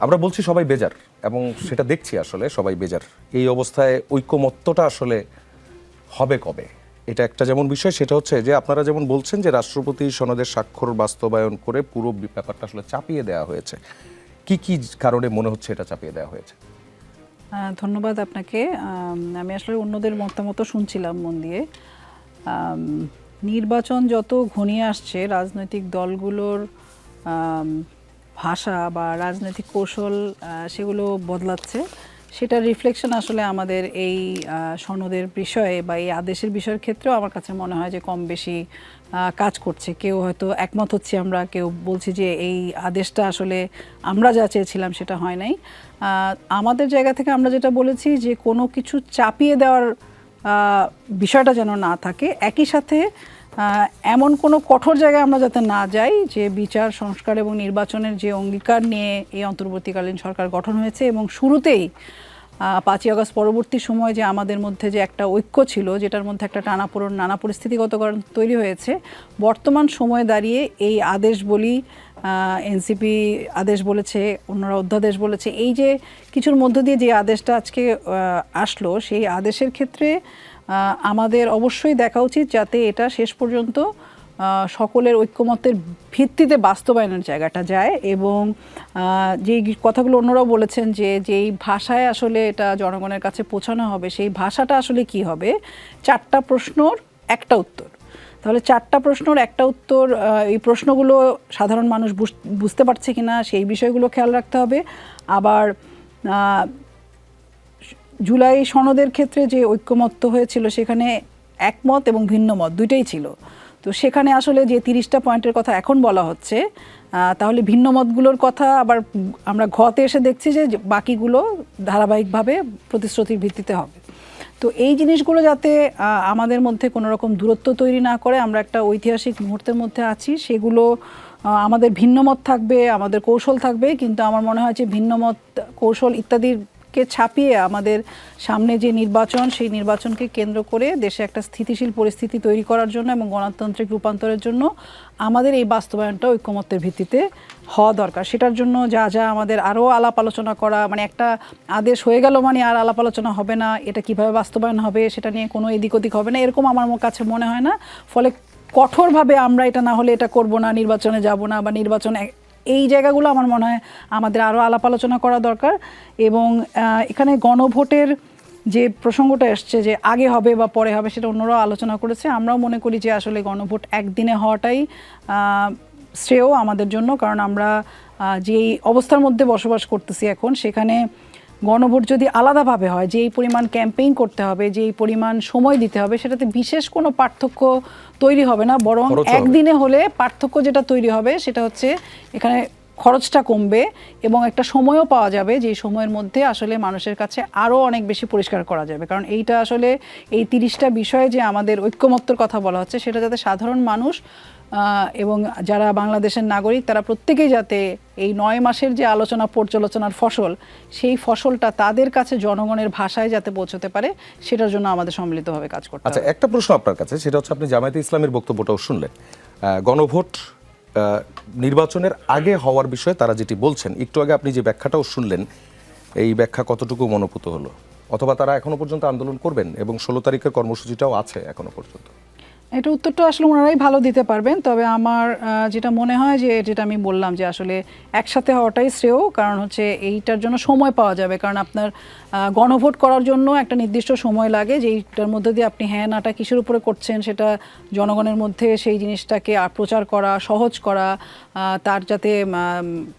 আমরা বলছি সবাই বেজার, এবং সেটা দেখছি আসলে সবাই বেজার। এই অবস্থায় ঐকমত্যটা আসলে হবে কবে? এটা একটা যেমন বিষয়, সেটা হচ্ছে যে আপনারা যেমন বলছেন যে রাষ্ট্রপতি সনদের স্বাক্ষর বাস্তবায়ন করে পুরো ব্যাপারটা আসলে চাপিয়ে দেওয়া হয়েছে। কি কি কারণে মনে হচ্ছে এটা চাপিয়ে দেওয়া হয়েছে? ধন্যবাদ আপনাকে। আমি আসলে অন্যদের মতামত শুনছিলাম মন দিয়ে। নির্বাচন যত ঘনিয়ে আসছে, রাজনৈতিক দলগুলোর ভাষা বা রাজনৈতিক কৌশল সেগুলো বদলাচ্ছে। সেটার রিফ্লেকশন আসলে আমাদের এই সনদের বিষয়ে বা এই আদেশের বিষয়ের ক্ষেত্রেও আমার কাছে মনে হয় যে কম বেশি কাজ করছে। কেউ হয়তো একমত হচ্ছে, আমরা কেউ বলছি যে এই আদেশটা আসলে আমরা যা চেয়েছিলাম সেটা হয় নাই। আমাদের জায়গা থেকে আমরা যেটা বলেছি যে কোনো কিছু চাপিয়ে দেওয়ার বিষয়টা যেন না থাকে, একই সাথে এমন কোনো কঠোর জায়গায় আমরা যাতে না যাই যে বিচার সংস্কার এবং নির্বাচনের যে অঙ্গীকার নিয়ে এই অন্তর্বর্তীকালীন সরকার গঠন হয়েছে এবং শুরুতেই 5ই আগস্ট পরবর্তী সময় যে আমাদের মধ্যে যে একটা ঐক্য ছিল, যেটার মধ্যে একটা টানাপোড়েন নানা পরিস্থিতিগত কারণ তৈরি হয়েছে, বর্তমান সময়ে দাঁড়িয়ে এই আদেশ বলি, এনসিপি আদেশ বলেছে, অন্যরা অধ্যাদেশ বলেছে, এই যে কিছুর মধ্য দিয়ে যে আদেশটা আজকে আসলো, সেই আদেশের ক্ষেত্রে আমাদের অবশ্যই দেখা উচিত যাতে এটা শেষ পর্যন্ত সকলের ঐক্যমত্যের ভিত্তিতে বাস্তবায়নের জায়গাটা যায়। এবং যেই কথাগুলো অন্যরাও বলেছেন যে যেই ভাষায় আসলে এটা জনগণের কাছে পৌঁছানো হবে, সেই ভাষাটা আসলে কি হবে? 4টা প্রশ্নর একটা উত্তর। তাহলে 4টা প্রশ্নর একটা উত্তর, এই প্রশ্নগুলো সাধারণ মানুষ বুঝতে পারছে কিনা সেই বিষয়গুলো খেয়াল রাখতে হবে। আবার জুলাই সনদের ক্ষেত্রে যে ঐক্যমত্য হয়েছিল সেখানে একমত এবং ভিন্ন মত দুইটাই ছিল। তো সেখানে আসলে যে 30টা পয়েন্টের কথা এখন বলা হচ্ছে, তাহলে ভিন্ন মতগুলোর কথা আবার আমরা ঘতে এসে দেখছি যে বাকিগুলো ধারাবাহিকভাবে প্রতিশ্রুতির ভিত্তিতে হবে। তো এই জিনিসগুলো যাতে আমাদের মধ্যে কোনো রকম দূরত্ব তৈরি না করে, আমরা একটা ঐতিহাসিক মুহূর্তের মধ্যে আছি, সেগুলো আমাদের ভিন্নমত থাকবে, আমাদের কৌশল থাকবে, কিন্তু আমার মনে হয় যে ভিন্নমত কৌশল ইত্যাদিকে ছাপিয়ে আমাদের সামনে যে নির্বাচন, সেই নির্বাচনকে কেন্দ্র করে দেশে একটা স্থিতিশীল পরিস্থিতি তৈরি করার জন্য এবং গণতান্ত্রিক রূপান্তরের জন্য আমাদের এই বাস্তবায়নটা ঐক্যমত্যের ভিত্তিতে হওয়া দরকার। সেটার জন্য যা যা আমাদের আরও আলাপ আলোচনা করা, মানে একটা আদেশ হয়ে গেল মানে আর আলাপ আলোচনা হবে না, এটা কিভাবে বাস্তবায়ন হবে সেটা নিয়ে কোনো এদিক ওদিক হবে না, এরকম আমার কাছে মনে হয় না। ফলে কঠোরভাবে আমরা এটা না হলে এটা করব না, নির্বাচনে যাব না, বা নির্বাচন, এই জায়গাগুলো আমার মনে হয় আমাদের আরও আলাপ আলোচনা করা দরকার। এবং এখানে গণভোটের যে প্রসঙ্গটা এসছে যে আগে হবে বা পরে হবে, সেটা অন্যরাও আলোচনা করেছে। আমরাও মনে করি যে আসলে গণভোট একদিনে হওয়াটাই শ্রেয় আমাদের জন্য, কারণ আমরা যেই অবস্থার মধ্যে বসবাস করতেছি এখন, সেখানে গণভোট যদি আলাদাভাবে হয়, যেই পরিমাণ ক্যাম্পেইন করতে হবে, যেই পরিমাণ সময় দিতে হবে, সেটাতে বিশেষ কোনো পার্থক্য তৈরি হবে না, বরং একদিনে হলে পার্থক্য যেটা তৈরি হবে সেটা হচ্ছে এখানে খরচটা কমবে এবং একটা সময়ও পাওয়া যাবে, যে সময়ের মধ্যে আসলে মানুষের কাছে আরও অনেক বেশি পরিষ্কার করা যাবে। কারণ এইটা আসলে এই 30টা বিষয়ে যে আমাদের ঐক্যমত্যর কথা বলা হচ্ছে, সেটা যাতে সাধারণ মানুষ এবং যারা বাংলাদেশের নাগরিক তারা প্রত্যেকেই যাতে এই 9 মাসের যে আলোচনা পর্যালোচনার ফসল, সেই ফসলটা তাদের কাছে জনগণের ভাষায় যাতে পৌঁছতে পারে, সেটার জন্য আমাদের সম্মিলিতভাবে কাজ করতে হবে। আচ্ছা, একটা প্রশ্ন আপনার কাছে, সেটা হচ্ছে আপনি জামায়াতে ইসলামের বক্তব্যটাও শুনলেন। গণভোট নির্বাচনের আগে হওয়ার বিষয়ে তারা যেটি বলছেন, একটু আগে আপনি যে ব্যাখ্যাটাও শুনলেন, এই ব্যাখ্যা কতটুকু মনোপুত হলো? অথবা তারা এখনো পর্যন্ত আন্দোলন করবেন এবং 16 তারিখের কর্মসূচিটাও আছে এখনো পর্যন্ত? এটা উত্তরটা আসলে ওনারাই ভালো দিতে পারবেন। তবে আমার যেটা মনে হয় যে, যেটা আমি বললাম যে আসলে একসাথে হওয়াটাই শ্রেয়, কারণ হচ্ছে এইটার জন্য সময় পাওয়া যাবে। কারণ আপনার গণভোট করার জন্য একটা নির্দিষ্ট সময় লাগে, যেইটার মধ্যে দিয়ে আপনি হ্যাঁ নাটা কিসের উপরে করছেন সেটা জনগণের মধ্যে সেই জিনিসটাকে প্রচার করা, সহজ করা, তার যাতে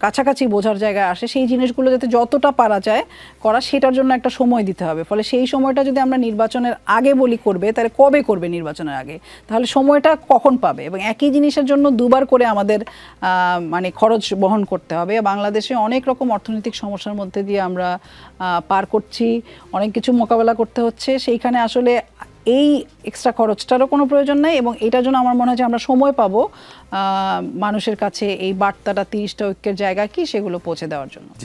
কাছাকাছি বোঝার জায়গায় আসে, সেই জিনিসগুলো যাতে যতটা পারা যায় করা, সেটার জন্য একটা সময় দিতে হবে। ফলে সেই সময়টা যদি আমরা নির্বাচনের আগে বলি করবে, তাহলে কবে করবে নির্বাচনের আগে? তাহলে সময়টা কখন পাবে? এবং একই জিনিসের জন্য দুবার করে আমাদের মানে খরচ বহন করতে হবে। বাংলাদেশে অনেক রকম অর্থনৈতিক সমস্যার মধ্যে দিয়ে আমরা পার করছি, অনেক কিছু মোকাবেলা করতে হচ্ছে, সেইখানে আসলে এই এক্সট্রা খরচটারও কোনো প্রয়োজন নেই। এবং এটার জন্য আমার মনে হয় যে আমরা সময় পাবো মানুষের কাছে এই বার্তাটা 30টা ঐক্যের জায়গা কি সেগুলো পৌঁছে দেওয়ার জন্য।